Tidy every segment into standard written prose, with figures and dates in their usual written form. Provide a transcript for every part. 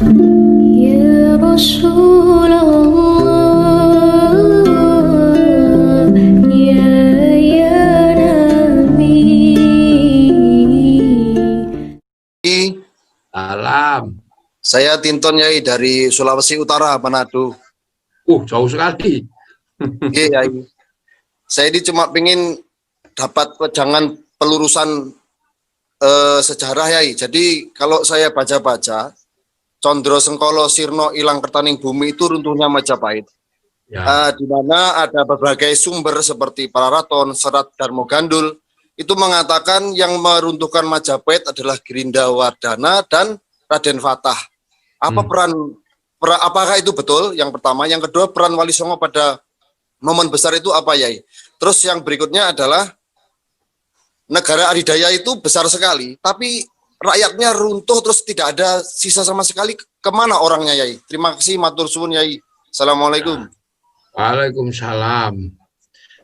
Ya Rasulullah, ya Nabi. Alam. Saya Tinton Yai dari Sulawesi Utara, Manado. Jauh sekali. Iya, Yai. Saya ini cuma pengen dapat wejangan pelurusan sejarah, Yai. Jadi kalau saya baca-baca, Condro Sengkolo Sirno Ilang Kertaning Bumi itu runtuhnya Majapahit. Ya. Di mana ada berbagai sumber seperti Pararaton, Serat Darmo Gandul, itu mengatakan yang meruntuhkan Majapahit adalah Girinda Wardana dan Raden Fatah. Apa apakah itu betul? Yang pertama, yang kedua peran Wali Songo pada momen besar itu apa, Yai? Terus yang berikutnya adalah negara adidaya itu besar sekali, tapi rakyatnya runtuh terus tidak ada sisa sama sekali. Kemana orangnya, Yai? Terima kasih, matur suwun, Yai. Assalamualaikum. Waalaikumsalam.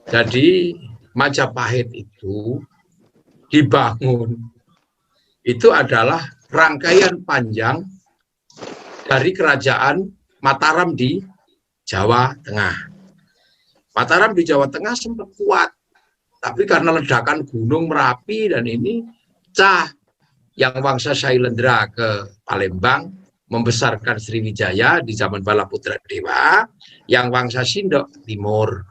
Jadi Majapahit itu dibangun itu adalah rangkaian panjang dari kerajaan Mataram di Jawa Tengah. Mataram di Jawa Tengah sempat kuat, tapi karena ledakan gunung Merapi dan ini pecah. Yang Wangsa Sailendra ke Palembang membesarkan Sriwijaya di zaman Balaputra Dewa, yang Wangsa Sindok timur.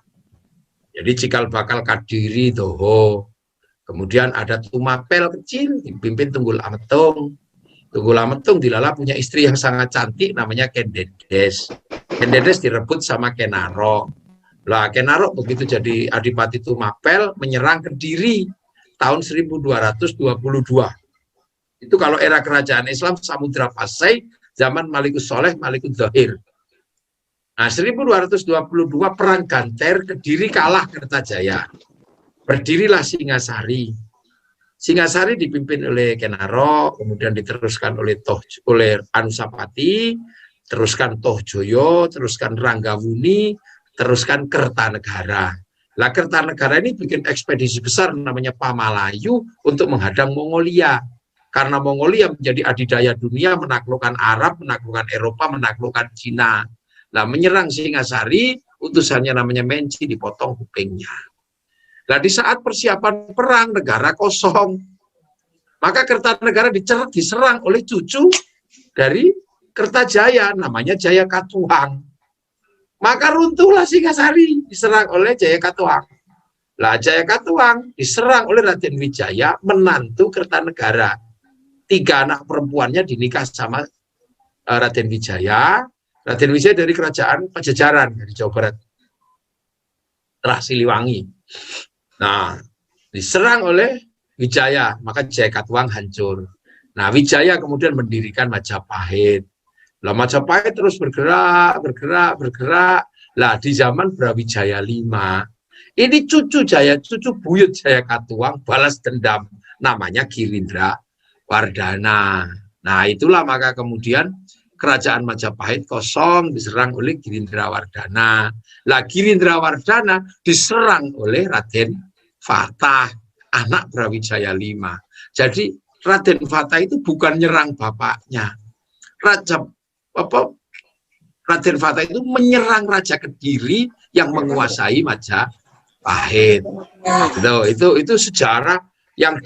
Jadi cikal bakal Kadiri, Toho. Kemudian ada Tumapel kecil dipimpin Tunggul Ametung. Tunggul Ametung dilala punya istri yang sangat cantik namanya Kendedes. Kendedes direbut sama Kenaro. Lah Kenaro begitu jadi Adipati Tumapel menyerang Kediri tahun 1222. Itu kalau era kerajaan Islam Samudra Pasai zaman Malikus Soleh, Malikus Zohir. Nah 1222 perang Ganter, Kediri kalah Kertajaya. Berdirilah Singasari. Singasari dipimpin oleh Kenaro, kemudian diteruskan oleh Anusapati, teruskan Tohjoyo, teruskan Ranggawuni, teruskan Kertanegara. Lah Kertanegara ini bikin ekspedisi besar namanya Pamalayu untuk menghadang Mongolia. Karena Mongolia menjadi adidaya dunia, menaklukkan Arab, menaklukkan Eropa, menaklukkan Cina. Nah, menyerang Singasari, utusannya namanya Menci, dipotong kupingnya. Nah, di saat persiapan perang, negara kosong. Maka Kertanegara diserang oleh cucu dari Kertajaya, namanya Jaya Katuang. Maka runtuhlah Singasari, diserang oleh Jaya Katuang. Lah, Jaya Katuang diserang oleh Raden Wijaya, menantu Kertanegara. 3 anak perempuannya dinikah sama Raden Wijaya. Raden Wijaya dari kerajaan Pajajaran dari Jawa Barat, Terah Siliwangi. Nah, diserang oleh Wijaya, maka Jaya Katuang hancur. Nah, Wijaya kemudian mendirikan Majapahit. Lah Majapahit terus bergerak. Lah di zaman Brawijaya V, ini cucu buyut Jaya Katuang balas dendam, namanya Girindra Wardana. Nah, itulah maka kemudian kerajaan Majapahit kosong diserang oleh Girindra Wardana. Lah Girindra Wardana diserang oleh Raden Fatah, anak Brawijaya V. Jadi Raden Fatah itu bukan nyerang bapaknya. Raden Fatah itu menyerang Raja Kediri yang menguasai Majapahit. Itu sejarah yang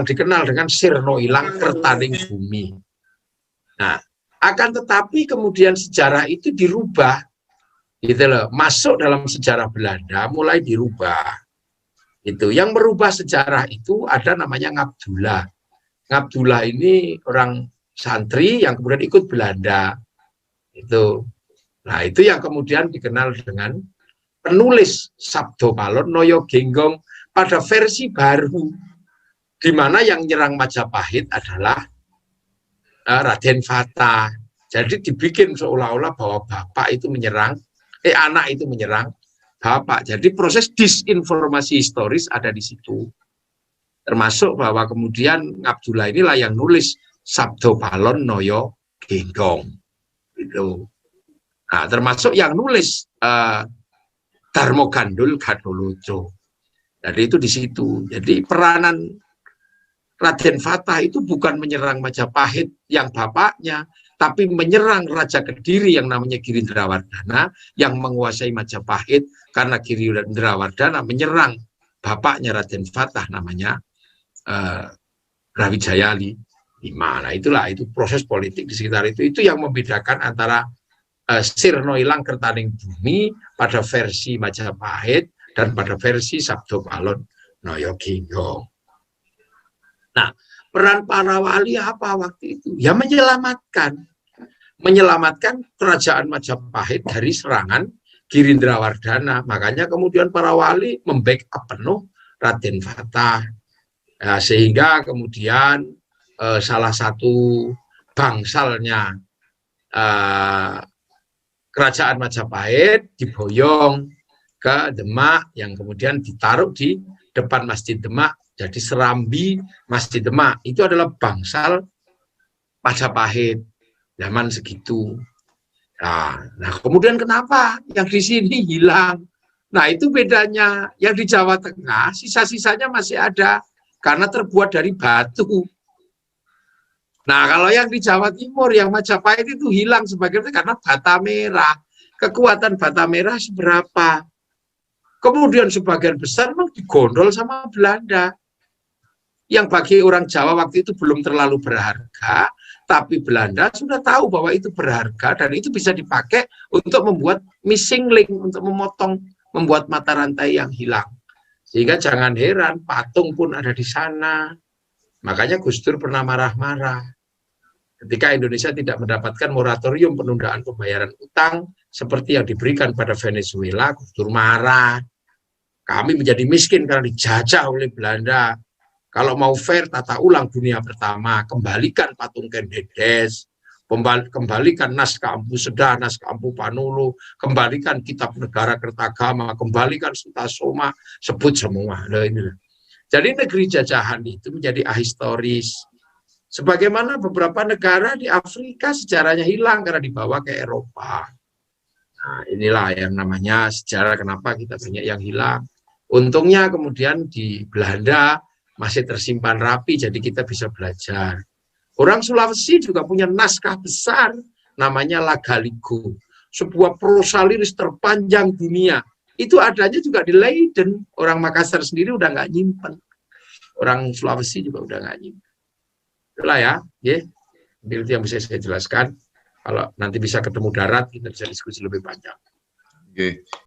dikenal dengan Sirno Ilang Kertaning Bumi. Nah, akan tetapi kemudian sejarah itu dirubah, gitu loh, masuk dalam sejarah Belanda mulai dirubah. Itu yang merubah sejarah itu ada namanya Ngabdullah. Ngabdullah ini orang santri yang kemudian ikut Belanda. Itu. Nah, itu yang kemudian dikenal dengan penulis Sabdo Palon Noyo Genggong pada versi baru, di mana yang nyerang Majapahit adalah Raden Fatah. Jadi dibikin seolah-olah bahwa bapak itu menyerang, anak itu menyerang bapak. Jadi proses disinformasi historis ada di situ. Termasuk bahwa kemudian Ngabdullah inilah yang nulis Sabdo Palon Noyo Genggong. Itu. Nah, termasuk yang nulis Darmo Gandul Gadoloco. Jadi itu di situ. Jadi peranan Raden Fatah itu bukan menyerang Majapahit yang bapaknya, tapi menyerang Raja Kediri yang namanya Girindrawardhana yang menguasai Majapahit, karena Girindrawardhana menyerang bapaknya Raden Fatah namanya Brawijaya V. Nah itulah, itu proses politik di sekitar itu yang membedakan antara Sirno Ilang Kertaning Bumi pada versi Majapahit dan pada versi Sabdo Palon Nayagingga. Nah, peran para wali apa waktu itu? Ya menyelamatkan kerajaan Majapahit dari serangan Girindrawardhana. Makanya kemudian para wali membackup penuh Raden Fatah. Ya, sehingga kemudian salah satu bangsalnya kerajaan Majapahit diboyong ke Demak, yang kemudian ditaruh di depan Masjid Demak, jadi Serambi Masjid Demak. Itu adalah bangsal Majapahit zaman segitu. Nah kemudian kenapa yang di sini hilang? Nah itu bedanya. Yang di Jawa Tengah sisa-sisanya masih ada karena terbuat dari batu. Nah kalau yang di Jawa Timur yang Majapahit itu hilang sebagian karena bata merah. Kekuatan bata merah seberapa? Kemudian sebagian besar memang digondol sama Belanda. Yang bagi orang Jawa waktu itu belum terlalu berharga, tapi Belanda sudah tahu bahwa itu berharga dan itu bisa dipakai untuk membuat missing link, untuk membuat mata rantai yang hilang. Sehingga jangan heran patung pun ada di sana. Makanya Gus Dur pernah marah-marah ketika Indonesia tidak mendapatkan moratorium penundaan pembayaran utang seperti yang diberikan pada Venezuela. Gus Dur marah. Kami menjadi miskin karena dijajah oleh Belanda. Kalau mau fair tata ulang dunia pertama, kembalikan patung Ken Dedes, kembalikan naskah Empu Sedah, naskah Empu Panulu, kembalikan kitab negara Kertagama, kembalikan Sutasoma, sebut semua. Jadi negeri jajahan itu menjadi ahistoris. Sebagaimana beberapa negara di Afrika sejarahnya hilang karena dibawa ke Eropa. Nah, inilah yang namanya sejarah kenapa kita banyak yang hilang. Untungnya kemudian di Belanda masih tersimpan rapi, jadi kita bisa belajar. Orang Sulawesi juga punya naskah besar, namanya Lagaligo. Sebuah prosa liris terpanjang dunia. Itu adanya juga di Leiden. Orang Makassar sendiri udah nggak nyimpen. Orang Sulawesi juga udah nggak nyimpen. Itulah ya. Itu yang bisa saya jelaskan. Kalau nanti bisa ketemu darat, kita bisa diskusi lebih panjang. Oke.